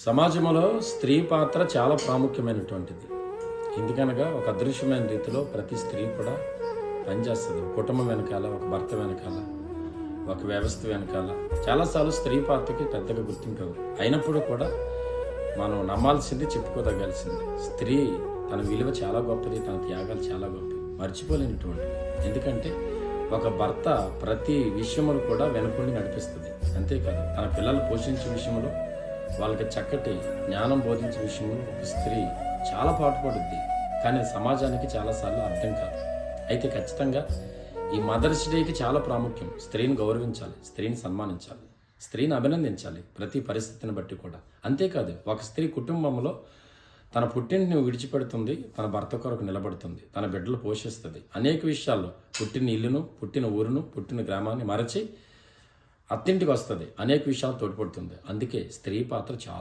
సమాజంలో స్త్రీ పాత్ర చాలా ప్రాముఖ్యమైనటువంటిది. ఎందుకనగా ఒక అదృశ్యమైన రీతిలో ప్రతి స్త్రీ కూడా పనిచేస్తుంది. కుటుంబం వెనకాల, ఒక భర్త వెనకాల, ఒక వ్యవస్థ వెనకాల చాలాసార్లు స్త్రీ పాత్రకి పెద్దగా గుర్తింపు ఇవ్వరు. అయినప్పుడు కూడా మనం నమ్మాల్సింది, చెప్పుకోదగాల్సింది. స్త్రీ తన విలువ చాలా గొప్పది, తన త్యాగాలు చాలా గొప్పవి, మర్చిపోలేనటువంటివి. ఎందుకంటే ఒక భర్త ప్రతి విషయంలో కూడా వెనుకుండి నడిపిస్తుంది. అంతేకాదు తన పిల్లలు పోషించే విషయంలో, వాళ్ళకి చక్కటి జ్ఞానం బోధించే విషయంలో ఒక స్త్రీ చాలా పాటుపడుద్ది. కానీ సమాజానికి చాలాసార్లు అర్థం కాదు. అయితే ఖచ్చితంగా ఈ మదర్స్ డేకి చాలా ప్రాముఖ్యం. స్త్రీని గౌరవించాలి, స్త్రీని సన్మానించాలి, స్త్రీని అభినందించాలి ప్రతి పరిస్థితిని బట్టి కూడా. అంతేకాదు ఒక స్త్రీ కుటుంబంలో తన పుట్టింటిని విడిచిపెడుతుంది, తన భర్త కొరకు నిలబడుతుంది, తన బిడ్డలు పోషిస్తుంది. అనేక విషయాల్లో పుట్టిన ఇల్లును, పుట్టిన ఊరును, పుట్టిన గ్రామాన్ని మరచి అత్తింటికి వస్తుంది. అనేక విషయాలు తోడ్పడుతుంది. అందుకే స్త్రీ పాత్ర చాలా